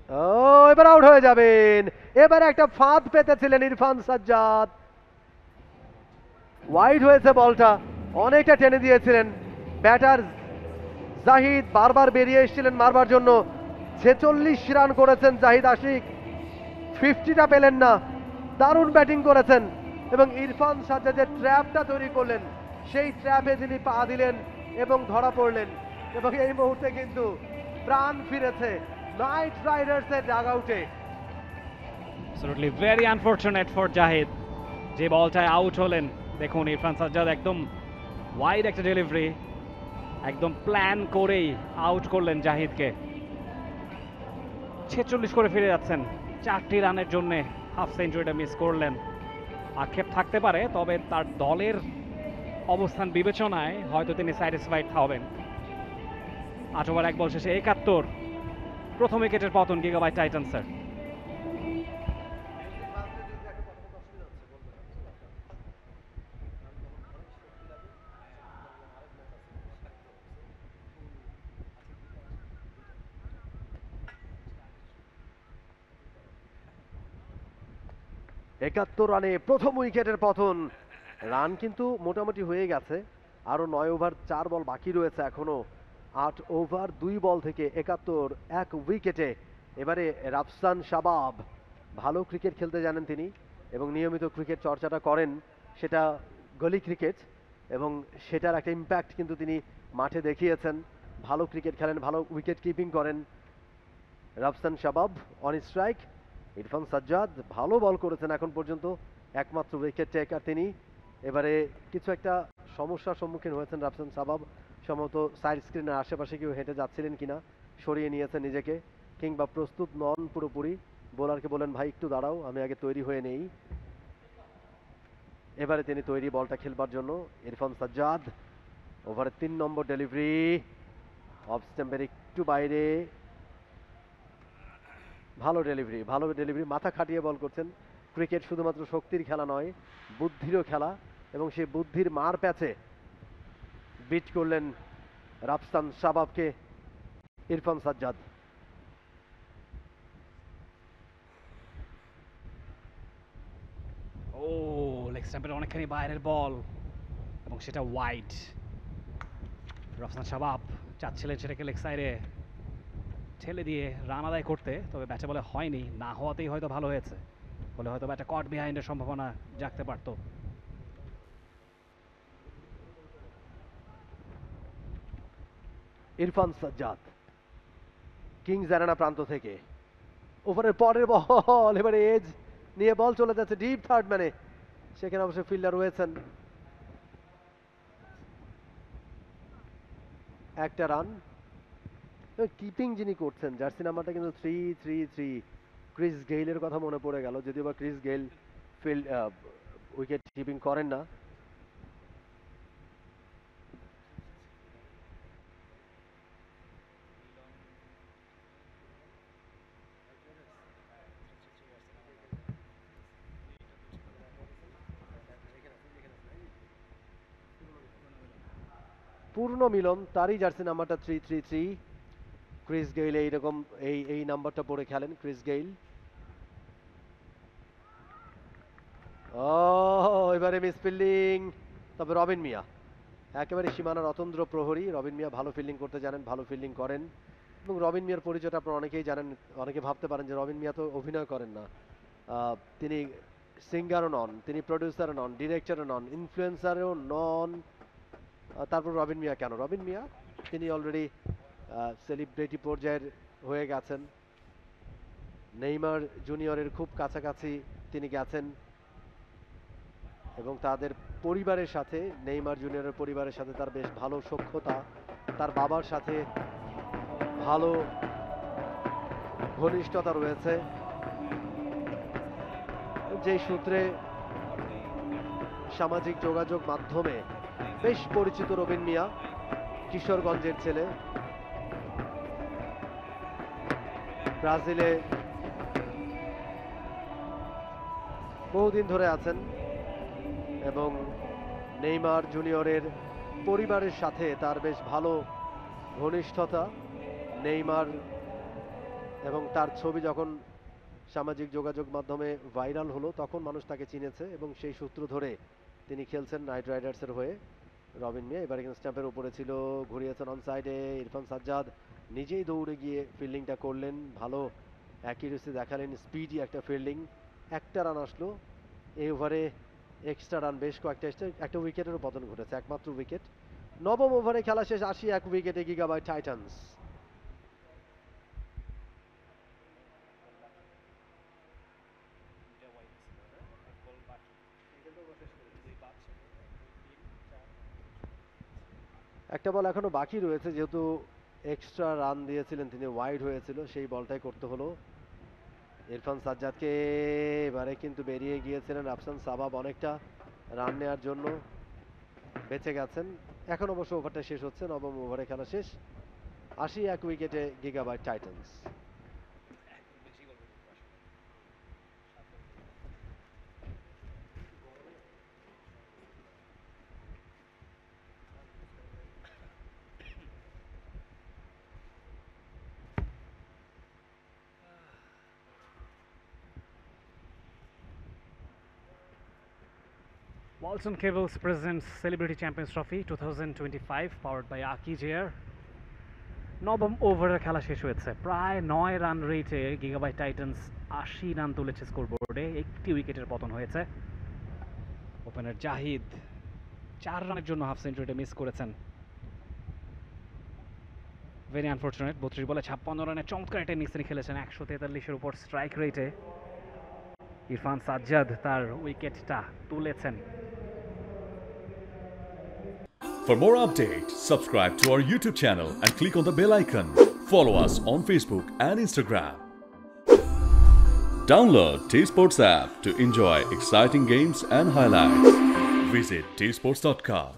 ও, এবার আউট হয়ে যাবেন। এবার একটা ফাঁদ পেতেছিলেন ইরফান সাজ্জাদ, ওয়াইড হয়েছে বলটা, অনেকটা টেনে দিয়েছিলেন ব্যাটার জাহিদ, বারবার বেরিয়ে এসেছিলেন মারবার জন্য। 46 রান করেছেন জাহিদ আশিক, 50টা পেলেন না। দারুণ ব্যাটিং করেছেন এবং ইরফান সাজ্জাদের ট্র্যাপটা তৈরি করলেন, সেই ট্র্যাপে তিনি পা দিলেন এবং ধরা পড়লেন। এবং এই মুহূর্তে কিন্তু প্রাণ ফিরেছে নাইট রাইডার্সের ডাগ আউটে। Absolutely very unfortunate for Zahid, যে বলটায় আউট হলেন। দেখুন ইরফান সাজ্জাদ একদম ওয়াইড একটা ডেলিভারি, একদম প্ল্যান করেই আউট করলেন জাহিদকে। 46 করে ফিরে যাচ্ছেন, 4টি রানের জন্য হাফ সেঞ্চুরিটা মিস করলেন। আক্ষেপ থাকতে পারে, তবে তার দলের অবস্থান বিবেচনায় হয়তো তিনি স্যাটিসফাইড হবেন। 8 ওভার 1 বল শেষে 71, প্রথম উইকেটের পতন গিগাবাইট টাইটান্সের। একাত্তর রানে প্রথম উইকেটের পতন। রান কিন্তু মোটামুটি হয়ে গেছে, আরো 9 ওভার 4 বল বাকি রয়েছে এখনো। 8 ওভার 2 বল থেকে 71, 1 উইকেটে। এবারে রাফসান শাবাব, ভালো ক্রিকেট খেলতে জানেন তিনি এবং নিয়মিত ক্রিকেট চর্চাটা করেন, সেটা গলি ক্রিকেট, এবং সেটার একটা ইম্প্যাক্ট কিন্তু তিনি মাঠে দেখিয়েছেন। ভালো ক্রিকেট খেলেন, ভালো উইকেট কিপিং করেন রাফসান শাবাব। অন স্ট্রাইক ইরফান সাজ্জাদ, ভালো বল করেছেন এখন পর্যন্ত, একমাত্র উইকেট টেকার তিনি। এবারে কিছু একটা সমস্যার সম্মুখীন হয়েছেন রাফসান শাবাব, সম্ভবত সাইড স্ক্রিনের আশেপাশে কেউ হেঁটে যাচ্ছিলেন কিনা, সরিয়ে নিয়েছেন নিজেকে, কিংবা প্রস্তুত নন পুরোপুরি। বোলারকে বলেন ভাই একটু দাঁড়াও, আমি আগে তৈরি হয়ে নেই। এবারে তিনি তৈরি বলটা খেলবার জন্য। ইরফান সাজ্জাদ, ওভারে 3 নম্বর ডেলিভারি, অফ স্ট্যাম্পের একটু বাইরে। ভালো ডেলিভারি, ভালো ডেলিভারি, মাথা খাটিয়ে বল করছেন। ক্রিকেট শুধুমাত্র শক্তির খেলা নয়, বুদ্ধিরও খেলা, এবং সেই বুদ্ধির মার প্যাচে বিট করলেন রাফসান শাবাবকে ইরফান সাজ্জাদ। ও, লেগ স্ট্যাম্পের অনেকখানি বাইরের বল এবং সেটা ওয়াইড। রাফসান শাবাব চাচ্ছিলেন সেটাকে লেগ সাইডে ঠেলে দিয়ে রান আদায় করতে, তবে ব্যাটে বলে হয়নি। না হওয়াতেই হয়তো ভালো হয়েছে, বলে হয়তো ব্যাটে কট বিহাইন্ডের সম্ভাবনা জাগতে পারতো। ইরফান সাজ্জাদ কিংস অ্যারেনা প্রান্ত থেকে, ওভারের পরের বল, এবারে এজ নিয়ে বল চলে যাচ্ছে ডিপ থার্ড ম্যানে, সেখানে অবশ্য ফিল্ডার রয়েছেন। একটা রান। কিপিং যিনি করছেন, জার্সি নাম্বারটা কিন্তু 333, ক্রিস গেইলের কথা মনে পড়ে গেল, যদিও বা Chris Gayle field wicket keeping করেন না। পূর্ণ মিলন, তারই জার্সি নাম্বারটা 333। ক্রিস গেইল এইরকম এই এই নাম্বারটা পরে খেলেন ক্রিস গেইল। ও, এবারে মিস ফিল্ডিং, তবে রবিন মিয়া একেবারে সীমানার অতন্দ্র প্রহরী। রবিন মিয়া ভালো ফিল্ডিং করতে জানেন, ভালো ফিল্ডিং করেন, এবং রবিন মিয়ার পরিচয়টা আপনারা অনেকেই জানেন। অনেকে ভাবতে পারেন যে রবিন মিয়া তো অভিনয় করেন না, তিনি সিঙ্গারও নন, তিনি প্রডিউসারও নন, ডিরেক্টরও নন, ইনফ্লুয়েন্সারও নন। তারপর রবিন মিয়া কেন? রবিন মিয়া তিনি অলরেডি সেলিব্রিটি পর্যায়ের হয়ে গেছেন, নেইমার জুনিয়রের খুব কাছাকাছি তিনি গেছেন, এবং তাদের পরিবারের সাথে, নেইমার জুনিয়রের পরিবারের সাথে তার বেশ ভালো সখ্যতা, তার বাবার সাথে ভালো ঘনিষ্ঠতা রয়েছে, যেই সূত্রে সামাজিক যোগাযোগ মাধ্যমে বেশ পরিচিত রবিন মিয়া। কিশোরগঞ্জের ছেলে, ব্রাজিলে বহুদিন ধরে আছেন, এবং নেইমার জুনিয়রের পরিবারের সাথে তার বেশ ভালো ঘনিষ্ঠতা। নেইমার এবং তার ছবি যখন সামাজিক যোগাযোগ মাধ্যমে ভাইরাল হলো তখন মানুষ তাকে চিনেছে এবং সেই সূত্র ধরে তিনি খেলছেন নাইট রাইডার্সের হয়ে। রবিন মিয়া এবার কিন্তু স্ট্যাম্পের উপরে ছিল, ঘুরিয়েছেন অন সাইডে। ইরফান সাজ্জাদ নিজেই দৌড়ে গিয়ে ফিল্ডিংটা করলেন, ভালো অ্যাকিউরেসি দেখালেন, স্পিডি একটা ফিল্ডিং। একটা রান আসলো এই ওভারে, এক্সট্রা রান বেশ কয়েকটা এসছে, একটা উইকেটেরও পতন ঘটেছে, একমাত্র উইকেট। নবম ওভারে খেলা শেষ, 81 উইকেটে গিগাবাইট টাইটান্স। একটা বল এখনো বাকি রয়েছে, যেহেতু এক্সট্রা রান দিয়েছিলেন তিনি, ওয়াইড হয়েছিল, সেই বলটাই করতে হলো। ইরফান সাজ্জাদকে এবারে কিন্তু বেরিয়ে গিয়েছিলেন আফসান সাবাব, অনেকটা রান নেওয়ার জন্য বেঁচে গেছেন। এখন অবশ্য ওভারটা শেষ হচ্ছে, নবম ওভারে খেলা শেষ, 81 উইকেটে gigabyte Titans. Walton Cables presents Celebrity Champions Trophy 2025 powered by Aki Jair. নবম ওভারের খেলা শেষ হয়েছে, প্রায় 9 রান রেটে গিগাবাইট টাইটান্স 80 রান তুলেছে স্কোরবোর্ডে, একটি উইকেটের পতন হয়েছে। ওপেনার জাহিদ 4 রানের জন্য হাফ সেঞ্চুরিটা মিস করেছেন। Very unfortunate. 32 বলে 56 রানে চমৎকার একটা ইনিংস তিনি খেলেছেন, 143-এর উপর স্ট্রাইক রেটে। ইরফান সাজ্জাদ তার উইকেটটা তুলেছেন। For more updates, subscribe to our YouTube channel and click on the bell icon. Follow us on Facebook and Instagram. Download T-Sports app to enjoy exciting games and highlights. Visit tsports.com.